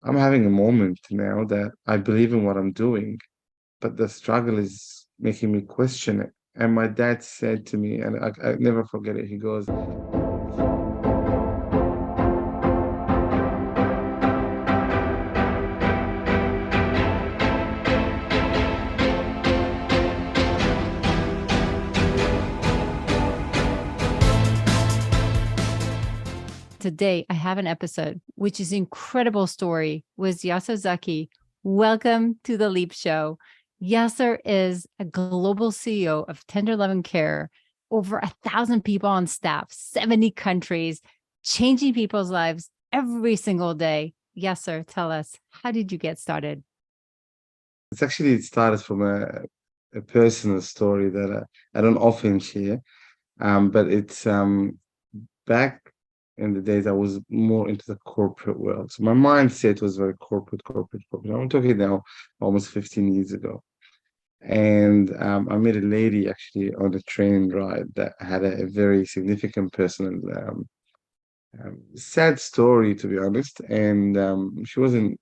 I'm having a moment now that I believe in what I'm doing, but the struggle is making me question it. And my dad said to me, and I never forget it, he goes, Today, I have an episode, which is incredible story with Yasser Zaki. Welcome to the Leap Show. Yasser is a global CEO of Tender Love and Care, over 1,000 people on staff, 70 countries, changing people's lives every single day. Yasser, tell us, how did you get started? it started from a personal story that I don't often share, but it's back in the days I was more into the corporate world. So my mindset was very corporate. I'm talking now almost 15 years ago. And I met a lady actually on a train ride that had a very significant personal sad story, to be honest. And she didn't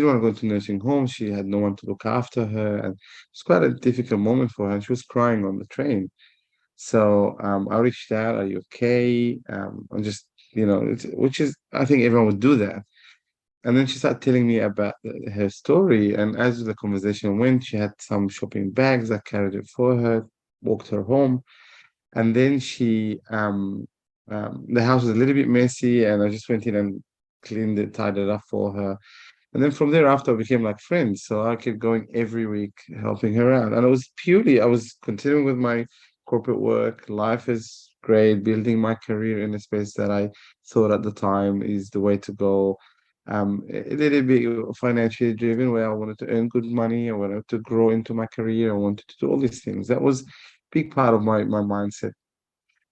want to go to nursing home. She had no one to look after her. And it was quite a difficult moment for her. And she was crying on the train. So I reached out, are you okay? I'm just, which is, I think everyone would do that. And then she started telling me about her story. And as the conversation went, she had some shopping bags. I carried it for her, walked her home. And then the house was a little bit messy, and I just went in and cleaned it, tied it up for her. And then from there after, we became like friends. So I kept going every week, helping her out. And I was continuing with my corporate work. Life is great, building my career in a space that I thought at the time is the way to go. A little bit financially driven, where I wanted to earn good money, I wanted to grow into my career, I wanted to do all these things. That was a big part of my mindset.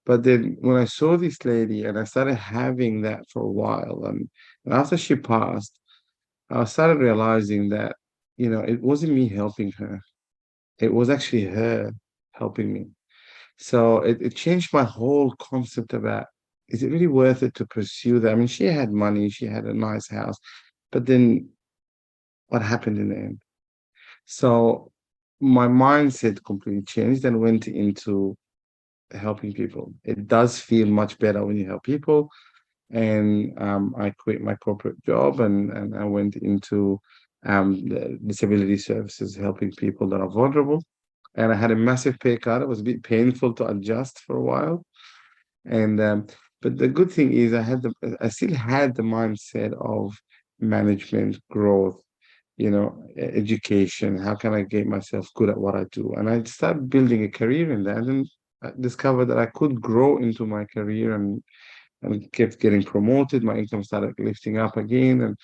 But then when I saw this lady and I started having that for a while, and after she passed, I started realizing that, it wasn't me helping her. It was actually her helping me. So it changed my whole concept about, is it really worth it to pursue that? I mean, she had money, she had a nice house, but then what happened in the end? So my mindset completely changed and went into helping people. It does feel much better when you help people. And I quit my corporate job, and I went into the disability services, helping people that are vulnerable. And I had a massive pay cut. It was a bit painful to adjust for a while. And but the good thing is I still had the mindset of management, growth, education. How can I get myself good at what I do? And I started building a career in that, and I discovered that I could grow into my career, and kept getting promoted. My income started lifting up again,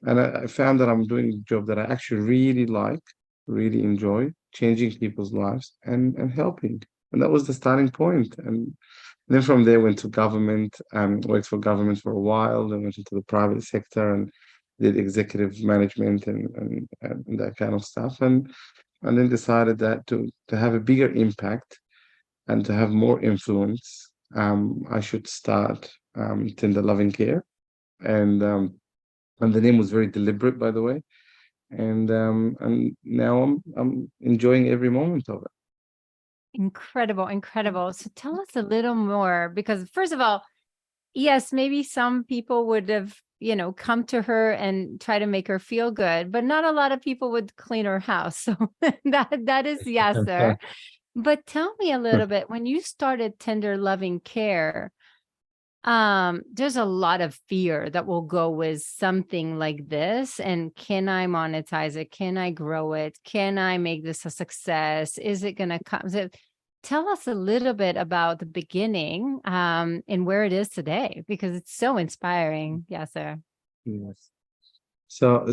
and I found that I'm doing a job that I actually really like, really enjoy, changing people's lives and helping. And that was the starting point. And then from there went to government, worked for government for a while, then went into the private sector and did executive management and that kind of stuff. And then decided that to have a bigger impact and to have more influence, I should start Tender Loving Care. And and the name was very deliberate, by the way. And now I'm enjoying every moment of it. Incredible, incredible. So tell us a little more, because first of all, yes, maybe some people would have, come to her and try to make her feel good, but not a lot of people would clean her house. So that is Yasser. But tell me a little bit, when you started Tender Loving Care, there's a lot of fear that will go with something like this. And can I monetize it? Can I grow it? Can I make this a success? Is it going to come? So tell us a little bit about the beginning, and where it is today, because it's so inspiring. Yes, sir. Yes. So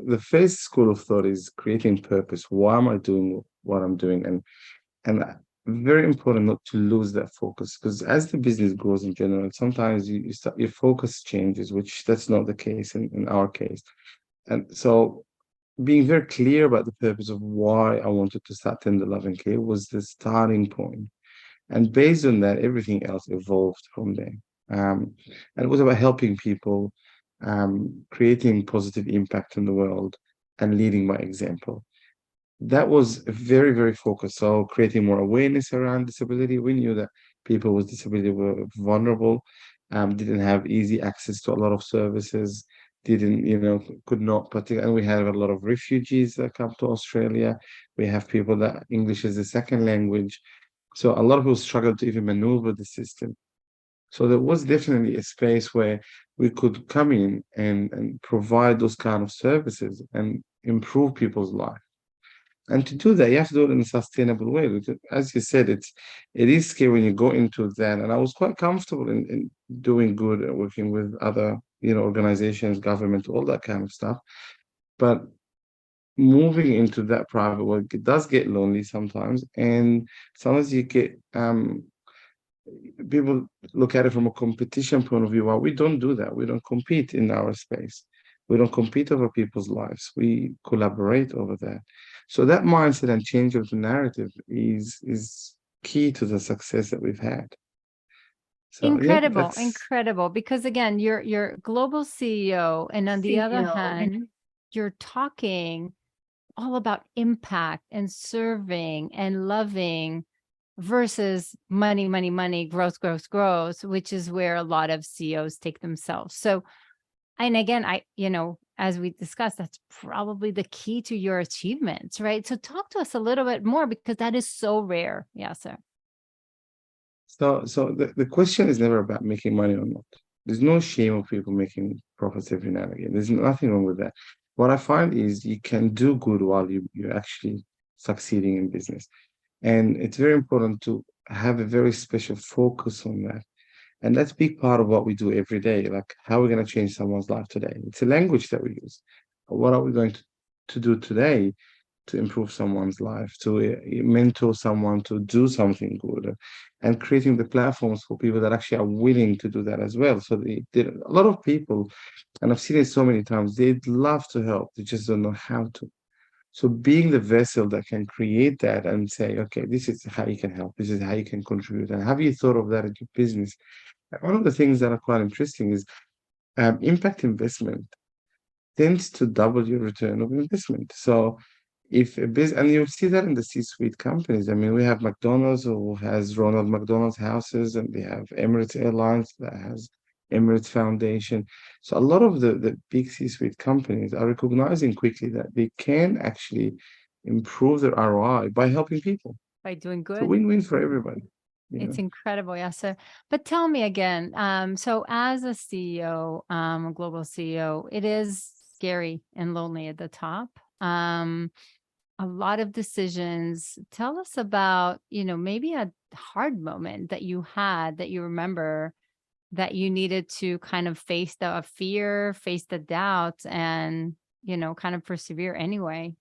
the first school of thought is creating purpose. Why am I doing what I'm doing? And very important not to lose that focus, because as the business grows in general, sometimes you start, your focus changes, which that's not the case in our case. And so being very clear about the purpose of why I wanted to start Tender Love and Care was the starting point. And based on that, everything else evolved from there. And it was about helping people, creating positive impact in the world, and leading by example. That was very, very focused. So creating more awareness around disability. We knew that people with disability were vulnerable, didn't have easy access to a lot of services, didn't, could not particularly, and we have a lot of refugees that come to Australia. We have people that English is a second language. So a lot of people struggle to even maneuver the system. So there was definitely a space where we could come in and provide those kind of services and improve people's life. And to do that, you have to do it in a sustainable way. Because, as you said, it is scary when you go into that. And I was quite comfortable in doing good and working with other, organizations, government, all that kind of stuff. But moving into that private work, it does get lonely sometimes. And sometimes you get people look at it from a competition point of view. Well, we don't do that. We don't compete in our space. We don't compete over people's lives. We collaborate over that. So that mindset and change of the narrative is key to the success that we've had. So yeah, Incredible, that's incredible. Because again, you're global CEO, and on the other hand, you're talking all about impact and serving and loving versus money, money, money, growth, growth, growth, which is where a lot of CEOs take themselves. So, and again, as we discussed, that's probably the key to your achievements, right? So talk to us a little bit more because that is so rare. Yeah, sir. so the question is never about making money or not. There's no shame of people making profits every now and again. There's nothing wrong with that. What I find is you can do good while you're actually succeeding in business. And it's very important to have a very special focus on that. And that's a big part of what we do every day. Like, how are we going to change someone's life today? It's a language that we use. What are we going to do today to improve someone's life, to mentor someone to do something good, and creating the platforms for people that actually are willing to do that as well. So a lot of people, and I've seen it so many times, they'd love to help, they just don't know how to. So being the vessel that can create that and say, okay, this is how you can help, this is how you can contribute, and have you thought of that in your business? One of the things that are quite interesting is impact investment tends to double your return of investment. So if a business, and you see that in the C-suite companies. I mean, we have McDonald's who has Ronald McDonald's houses, and we have Emirates Airlines that has Emirates Foundation. So a lot of the big C-suite companies are recognizing quickly that they can actually improve their ROI by helping people. By doing It's a good. win-win for everybody. It's incredible, yes, sir. But tell me again, so as a CEO, a global CEO, it is scary and lonely at the top. A lot of decisions. Tell us about, maybe a hard moment that you had that you remember that you needed to kind of face the fear, face the doubts, and, kind of persevere anyway.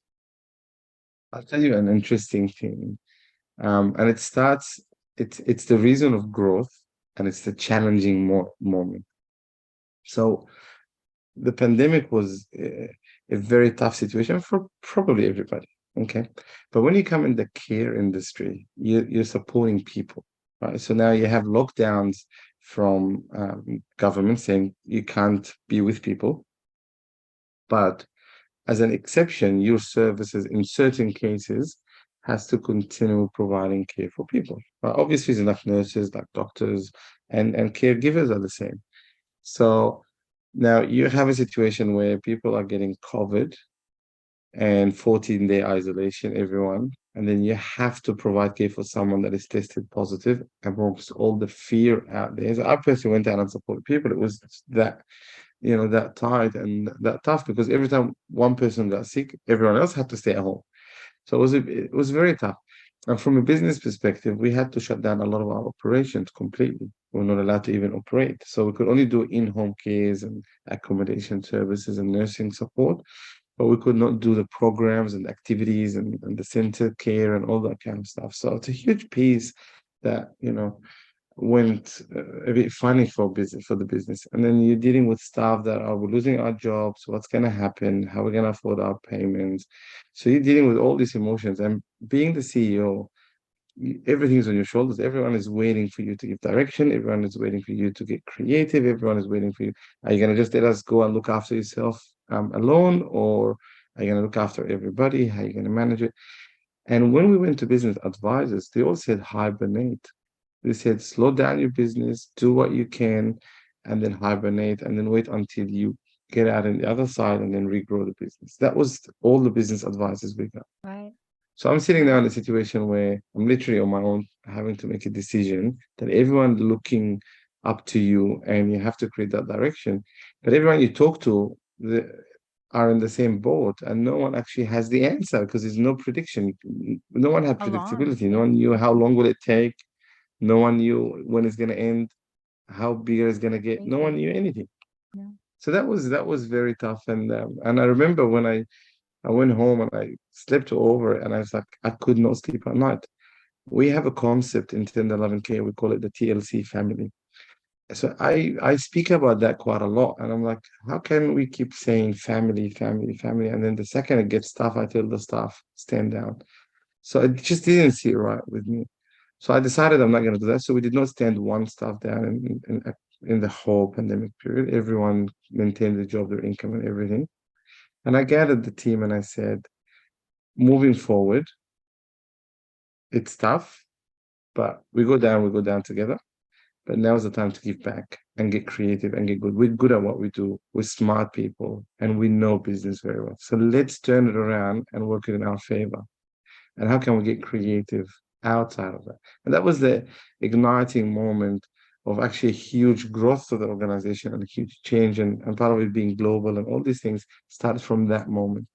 I'll tell you an interesting thing. And it's the reason of growth, and it's the challenging moment. So the pandemic was a very tough situation for probably everybody. Okay. But when you come in the care industry, you're supporting people, right? So now you have lockdowns from government saying you can't be with people. But as an exception, your services in certain cases has to continue providing care for people. Obviously, it's like nurses, like doctors, and caregivers are the same. So now you have a situation where people are getting COVID and 14-day isolation, everyone, and then you have to provide care for someone that is tested positive amongst all the fear out there. So I personally went down and supported people. It was that that tight and that tough because every time one person got sick, everyone else had to stay at home. So it was very tough. And from a business perspective, we had to shut down a lot of our operations completely. We were not allowed to even operate. So we could only do in-home cares and accommodation services and nursing support, but we could not do the programs and activities and the center care and all that kind of stuff. So it's a huge piece that, went a bit funny for the business. And then you're dealing with staff that are we're losing our jobs, what's gonna happen, how we're gonna afford our payments. So you're dealing with all these emotions. And being the CEO, everything's on your shoulders. Everyone is waiting for you to give direction. Everyone is waiting for you to get creative. Everyone is waiting for you. Are you gonna just let us go and look after yourself alone, or are you gonna look after everybody? How are you gonna manage it? And when we went to business advisors, they all said hibernate. They said slow down your business, do what you can, and then hibernate, and then wait until you get out on the other side and then regrow the business. That was all the business advisors we got. Right. So I'm sitting there in a situation where I'm literally on my own, having to make a decision that everyone looking up to you, and you have to create that direction. But everyone you talk to are in the same boat, and no one actually has the answer because there's no prediction. No one had Along. predictability. No Yeah. one knew how long will it take. No one knew when it's going to end, how big it's going to get. No one Crazy. knew anything. Yeah. So that was very tough. And I remember when I went home and I slept over, and I was like, I could not sleep at night. We have a concept in 1011K, we call it the TLC family. So I speak about that quite a lot. And I'm like, how can we keep saying family, family, family? And then the second it gets tough, I tell the staff, stand down. So it just didn't sit right with me. So I decided I'm not going to do that. So we did not stand one staff down in the whole pandemic period. Everyone maintained their job, their income, and everything. And I gathered the team and I said, moving forward, it's tough, but we go down together. But now is the time to give back and get creative and get good. We're good at what we do. We're smart people and we know business very well. So let's turn it around and work it in our favor. And how can we get creative outside of that? And that was the igniting moment of actually huge growth of the organization and a huge change, and part of it being global, and all these things started from that moment.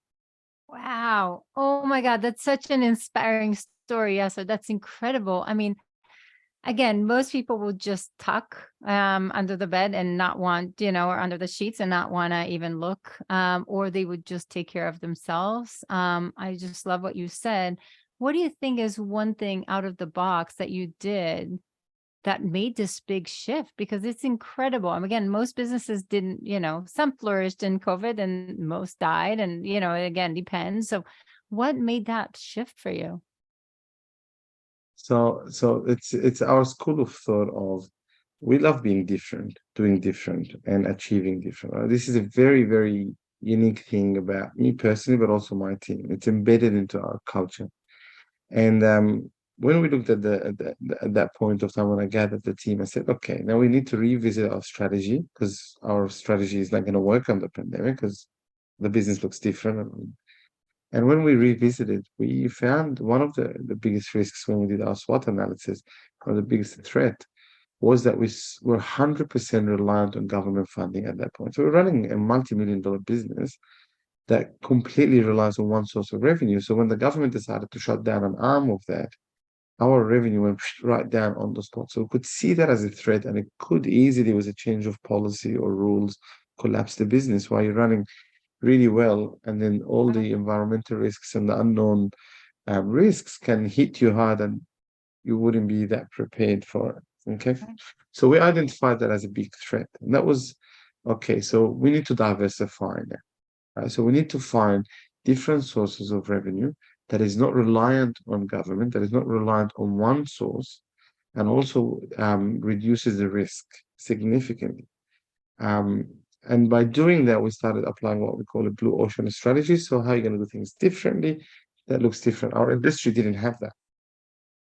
Wow. Oh my God. That's such an inspiring story. Yeah. So that's incredible. I mean, again, most people will just tuck under the bed and not want, or under the sheets and not want to even look, or they would just take care of themselves. I just love what you said. What do you think is one thing out of the box that you did that made this big shift? Because it's incredible. And again, most businesses didn't, some flourished in COVID and most died. And, it again depends. So what made that shift for you? So it's our school of thought of we love being different, doing different, and achieving different. This is a very, very unique thing about me personally, but also my team. It's embedded into our culture. And when we looked at that point of time when I gathered the team, I said, okay, now we need to revisit our strategy because our strategy is not going to work on the pandemic because the business looks different. And when we revisited, we found one of the biggest risks when we did our SWOT analysis, or the biggest threat, was that were 100% reliant on government funding at that point. So we're running a multi-million dollar business that completely relies on one source of revenue. So when the government decided to shut down an arm of that, our revenue went right down on the spot. So we could see that as a threat, and it could easily, with a change of policy or rules, collapse the business while you're running really well, and then all Right. the environmental risks and the unknown risks can hit you hard, and you wouldn't be that prepared for it. Okay, Right. so we identified that as a big threat, and that was okay. So we need to diversify now. Right? So we need to find different sources of revenue that is not reliant on government, that is not reliant on one source, and also reduces the risk significantly. Um, and by doing that, we started applying what we call a blue ocean strategy. So how are you going to do things differently that looks different? Our industry didn't have that.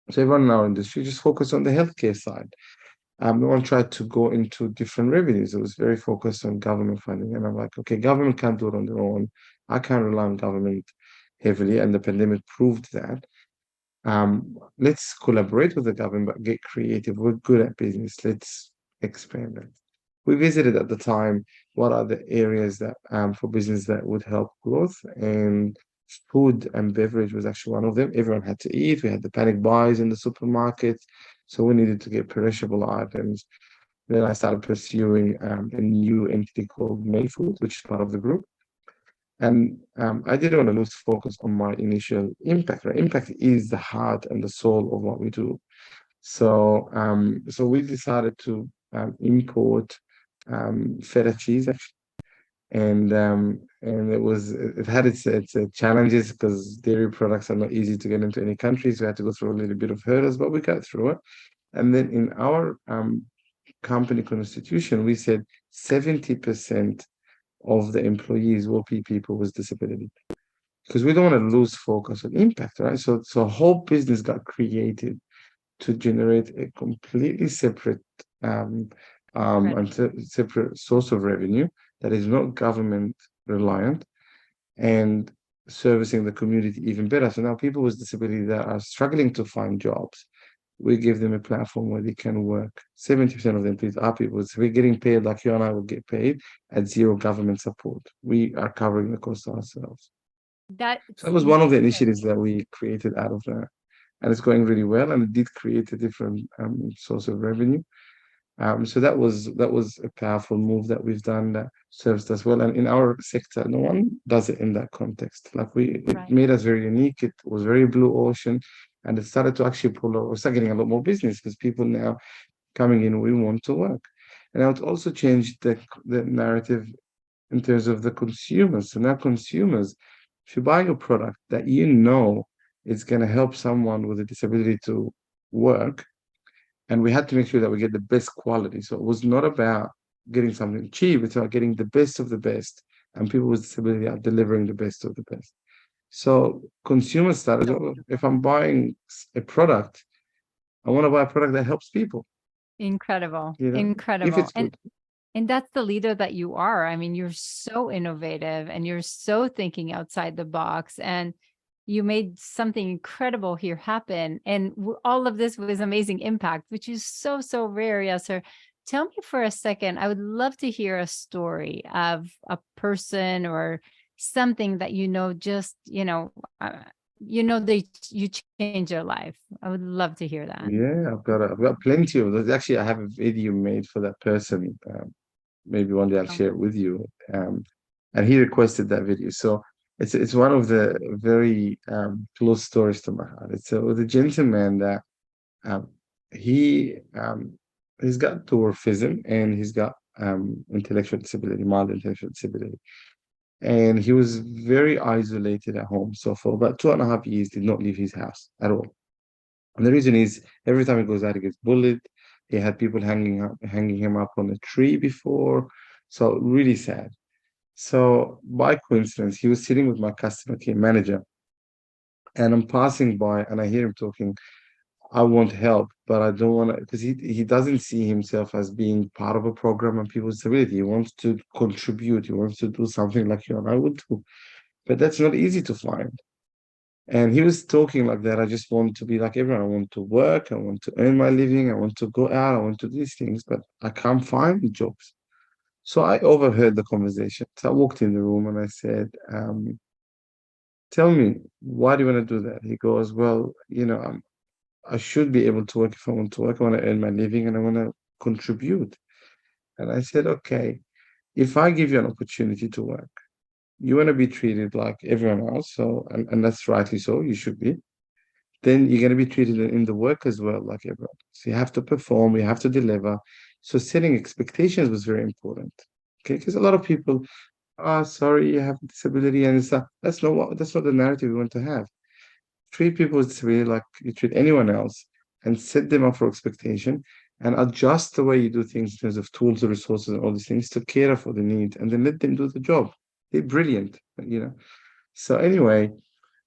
So everyone in our industry just focused on the healthcare side. No one tried to go into different revenues. It was very focused on government funding. And I'm like, okay, government can't do it on their own. I can't rely on government heavily. And the pandemic proved that. Let's collaborate with the government, but get creative. We're good at business. Let's expand it. We visited at the time what are the areas that for business that would help growth, and food and beverage was actually one of them. Everyone had to eat. We had the panic buys in the supermarkets, so we needed to get perishable items. Then I started pursuing a new entity called Mayfood, which is part of the group. And I didn't want to lose focus on my initial impact. Right? Impact is the heart and the soul of what we do. So we decided to import feta cheese, actually, and it had its challenges because dairy products are not easy to get into any countries. We had to go through a little bit of hurdles, but we got through it. And then in our company constitution, we said 70% of the employees will be people with disability because we don't want to lose focus on impact, right? So a whole business got created to generate a completely separate um, Incredible. separate source of revenue that is not government reliant and servicing the community even better. So now people with disability that are struggling to find jobs, we give them a platform where they can work. 70% of the employees are people. So we're getting paid like you and I will get paid at zero government support. We are covering the cost ourselves. So That's that was one of the incredible. initiatives that we created out of that. And it's going really well. And it did create a different source of revenue. So that was a powerful move that we've done that serves us well. And in our sector, no one does it in that context. Like it Right. made us very unique. It was very blue ocean, and it started to actually we start getting a lot more business because people now coming in, we want to work. And it also changed the narrative in terms of the consumers. So now consumers, if you buy a product that you know is going to help someone with a disability to work, and we had to make sure that we get the best quality. So it was not about getting something cheap, it's about getting the best of the best. And people with disability are delivering the best of the best. So consumers started, So "Oh, if beautiful. I'm buying a product, I want to buy a product that helps people, Incredible. if Incredible. it's good." And that's the leader that you are. I mean, you're so innovative and you're so thinking outside the box, and you made something incredible here happen. And all of this was amazing impact, which is so, so rare. Yes, sir. Tell me for a second. I would love to hear a story of a person or something that just they you changed their life. I would love to hear that. Yeah, I've got plenty of those. Actually, I have a video made for that person. Maybe one day I'll Oh, share it with you. And he requested that video. So it's one of the very close stories to my heart. It's with a gentleman that um, he he's got dwarfism and he's got intellectual disability, mild intellectual disability. And he was very isolated at home. So for about 2.5 years, did not leave his house at all. And the reason is every time he goes out, he gets bullied. He had people hanging him up on a tree before. So really sad. So by coincidence, he was sitting with my customer care manager, and I'm passing by, and I hear him talking. I want help, but I don't want to because he doesn't see himself as being part of a program on people's disability. He wants to contribute. He wants to do something like you and I would do, but that's not easy to find. And he was talking like that. I just want to be like everyone. I want to work. I want to earn my living. I want to go out. I want to do these things, but I can't find jobs. So I overheard the conversation. So I walked in the room and I said, "Tell me, why do you want to do that?" He goes, "Well, I should be able to work if I want to work. I want to earn my living and I want to contribute." And I said, "Okay, if I give you an opportunity to work, you want to be treated like everyone else. So, and that's rightly so. You should be. Then you're going to be treated in the work as well, like everyone. So you have to perform, you have to deliver. So setting expectations was very important. Okay, because a lot of people, sorry, you have a disability, and it's not, that's not the narrative we want to have. Treat people with disability like you treat anyone else, and set them up for expectation, and adjust the way you do things in terms of tools, resources, and all these things to cater for the need, and then let them do the job. They're brilliant. So anyway,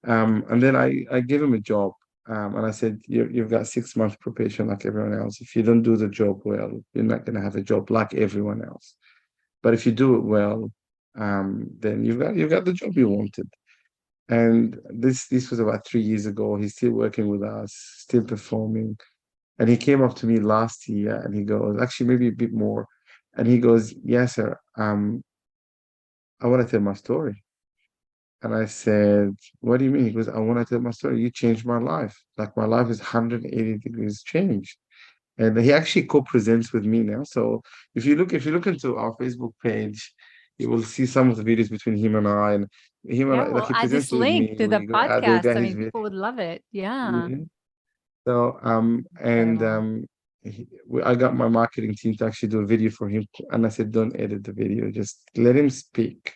and then I gave him a job, and I said, you've got 6 months probation like everyone else. If you don't do the job well, you're not going to have a job like everyone else. But if you do it well, then you've got the job you wanted. And this was about 3 years ago. He's still working with us, still performing. And he came up to me last year, and he goes, actually maybe a bit more, and he goes, "Yes, sir. I want to tell my story." And I said, "What do you mean?" He goes, "I want to tell my story. You changed my life. Like my life is 180 degrees changed." And he actually co-presents with me now. So if you look into our Facebook page, you will see some of the videos between him and I. And him and yeah. I, like We'll he add presents this with link me. to the We go out there, podcast. got I his mean, video. people would love it. Yeah. Yeah. So and Incredible. I got my marketing team to actually do a video for him, and I said, "Don't edit the video, just let him speak,"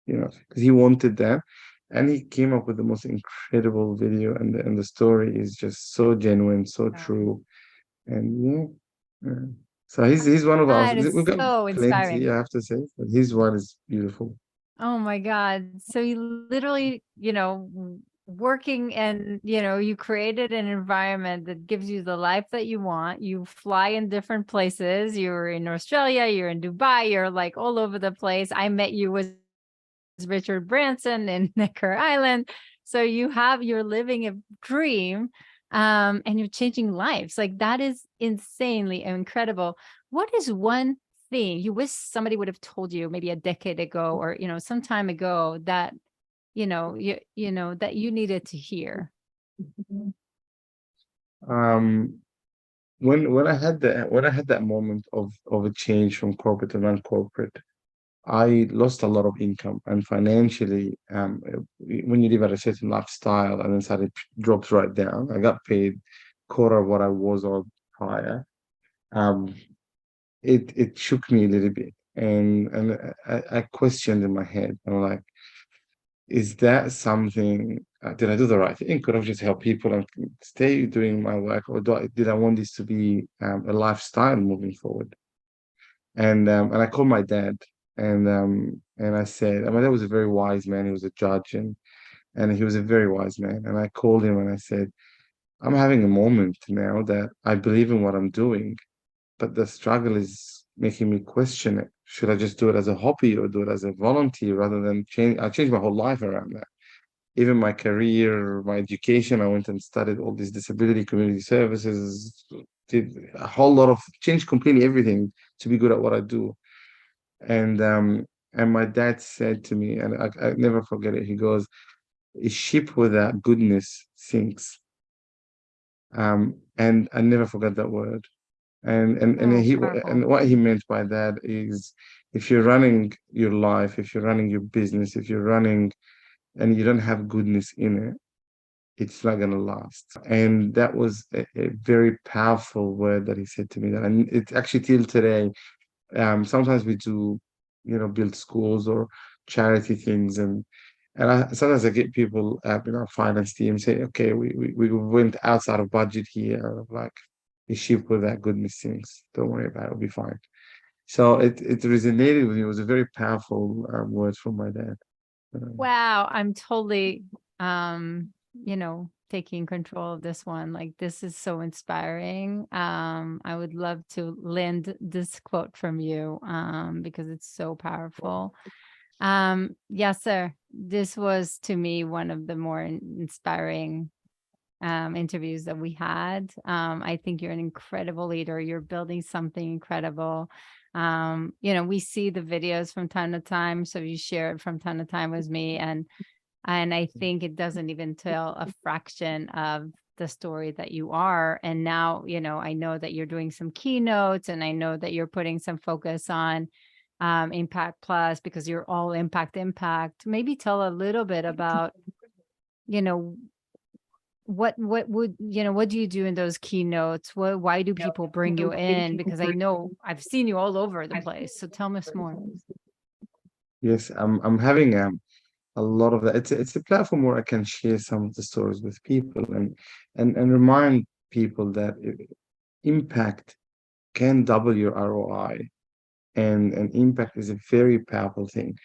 because he wanted that, and he came up with the most incredible video, and the story is just so genuine, so Wow. true, and yeah. So he's one of ours. That is We've got so plenty, inspiring. I have to say, but his one is beautiful. Oh my God. So you literally, working and, you created an environment that gives you the life that you want. You fly in different places. You're in Australia, you're in Dubai, you're like all over the place. I met you with Richard Branson in Necker Island. So you're living a dream, and you're changing lives. Like that is insanely incredible. What is one thing you wish somebody would have told you maybe a decade ago or, some time ago that, that you needed to hear? Um, when I had that moment of a change from corporate to non-corporate, I lost a lot of income, and financially, when you live at a certain lifestyle and then suddenly it drops right down. I got paid quarter of what I was on prior. Um, it shook me a little bit, and I questioned in my head. I'm like, is that something? Did I do the right thing? Could I just help people and stay doing my work, or did I want this to be a lifestyle moving forward? And I called my dad, and I said, and my dad was a very wise man. He was a judge, and he was a very wise man. And I called him and I said, I'm having a moment now that I believe in what I'm doing, but the struggle is making me question it. Should I just do it as a hobby or do it as a volunteer rather than change? I changed my whole life around that. Even my career, my education, I went and studied all these disability community services, did a whole lot of change completely everything to be good at what I do. And um and my dad said to me, and I never forget it, he goes, a ship without goodness sinks. And I never forgot that word. And Oh, he powerful. and what he meant by that is, if you're running your life, if you're running your business, if you're running and you don't have goodness in it, it's not going to last. And that was a very powerful word that he said to me. That, and it's actually till today. Sometimes we do, build schools or charity things, and sometimes I get people, in our finance team say, okay, we went outside of budget here, like the ship with that goodness things. Don't worry about it, it'll be fine. So it resonated with me. It was a very powerful words from my dad. Wow, I'm totally, taking control of this one. Like this is so inspiring. I would love to lend this quote from you, because it's so powerful. Yes, sir. This was to me one of the more inspiring interviews that we had. I think you're an incredible leader. You're building something incredible. We see the videos from time to time, so you share it from time to time with me, and I think it doesn't even tell a fraction of the story that you are. And now, I know that you're doing some keynotes, and I know that you're putting some focus on Impact Plus because you're all impact. Maybe tell a little bit about, you know, what do you do in those keynotes? Why do people bring you in? Because I know I've seen you all over the place. So tell us more. Yes, I'm having a lot of that. It's a platform where I can share some of the stories with people, and remind people that impact can double your ROI, and impact is a very powerful thing.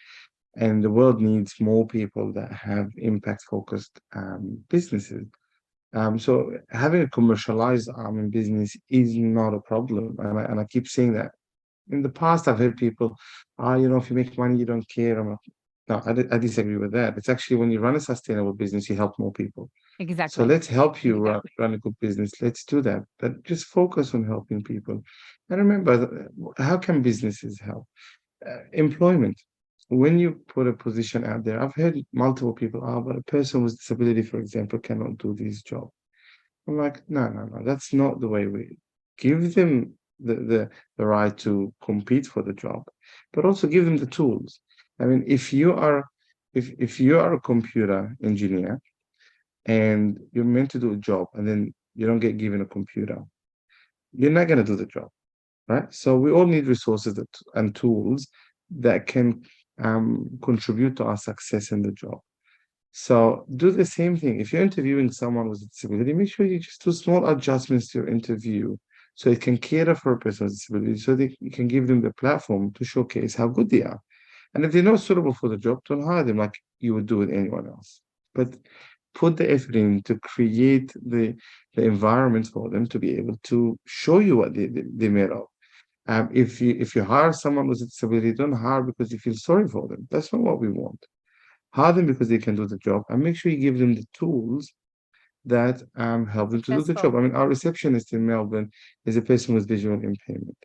And the world needs more people that have impact focused businesses. So having a commercialized arm in business is not a problem, and I keep saying that. In the past, I've heard people, if you make money, you don't care. I'm like, no, I disagree with that. It's actually when you run a sustainable business, you help more people. So Exactly. let's help you run a good business. Let's do that. But just focus on helping people. And remember, how can businesses help? Employment. When you put a position out there, I've heard multiple people, but a person with disability, for example, cannot do this job. I'm like, no, no, no, that's not the way we give them the right to compete for the job, but also give them the tools. I mean, if you are a computer engineer and you're meant to do a job and then you don't get given a computer, you're not going to do the job, right? So we all need resources and tools that can contribute to our success in the job. So do the same thing. If you're interviewing someone with a disability, make sure you just do small adjustments to your interview so it can cater for a person with disability, so that you can give them the platform to showcase how good they are. And if they're not suitable for the job, don't hire them like you would do with anyone else. But put the effort in to create the environment for them to be able to show you what they're made of. If you hire someone with a disability, don't hire because you feel sorry for them. That's not what we want. Hire them because they can do the job, and make sure you give them the tools that help them to do the job. Successful. I mean, our receptionist in Melbourne is a person with visual impairment,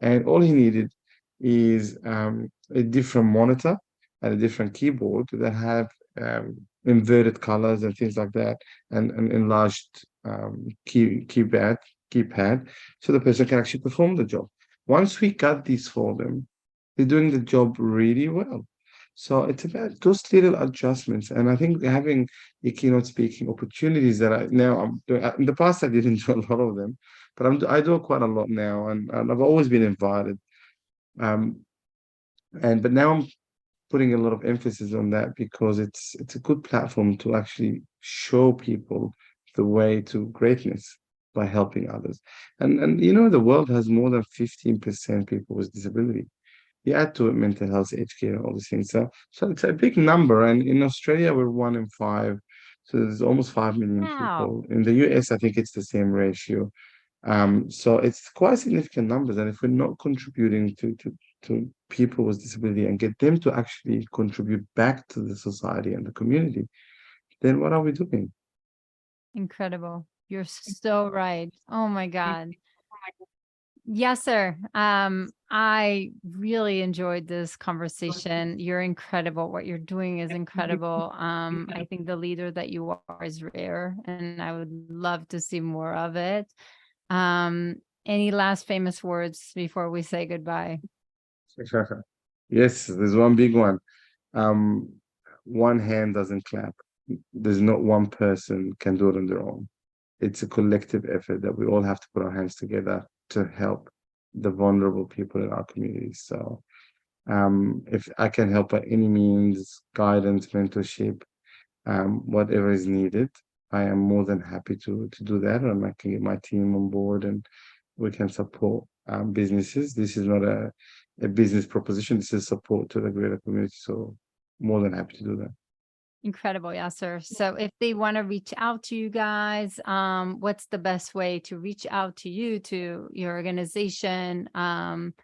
and all he needed is a different monitor and a different keyboard that have inverted colors and things like that, and an enlarged keypad, so the person can actually perform the job. Once we got these for them, they're doing the job really well. So it's about those little adjustments, and I think having a keynote speaking opportunities that I now I'm doing. In the past, I didn't do a lot of them, but I do quite a lot now, and I've always been invited. Um, but now I'm putting a lot of emphasis on that because it's a good platform to actually show people the way to greatness by helping others. And the world has more than 15% people with disability. You add to it mental health, aged care, all these things. So it's a big number. And in Australia, we're 1 in 5. So there's almost 5 million Wow. people. In the US, I think it's the same ratio. So it's quite significant numbers. And if we're not contributing to people with disability and get them to actually contribute back to the society and the community, then what are we doing? Incredible. You're so right. Oh my God. Yes, sir. I really enjoyed this conversation. You're incredible. What you're doing is incredible. I think the leader that you are is rare, and I would love to see more of it. Any last famous words before we say goodbye? Yes, there's one big one. Um, one hand doesn't clap. There's not one person can do it on their own. It's a collective effort that we all have to put our hands together to help the vulnerable people in our communities. So, if I can help by any means, guidance, mentorship, whatever is needed, I am more than happy to do that, and I can get my team on board, and we can support businesses. This is not a business proposition. This is support to the greater community. So, more than happy to do that. Incredible, Yasser. So if they want to reach out to you guys, what's the best way to reach out to you, to your organization? And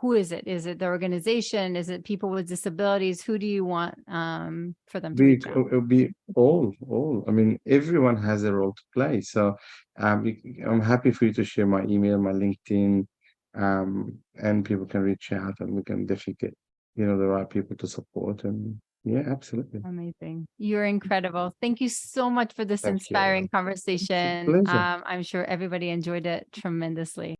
who is it? Is it the organization? Is it people with disabilities? Who do you want for them to reach out? It'll be all. I mean, everyone has a role to play. So, I'm happy for you to share my email, my LinkedIn, and people can reach out, and we can definitely get, the right people to support. And yeah, absolutely. Amazing. You're incredible. Thank you so much for this Thank you. inspiring It's a conversation. pleasure. I'm sure everybody enjoyed it tremendously.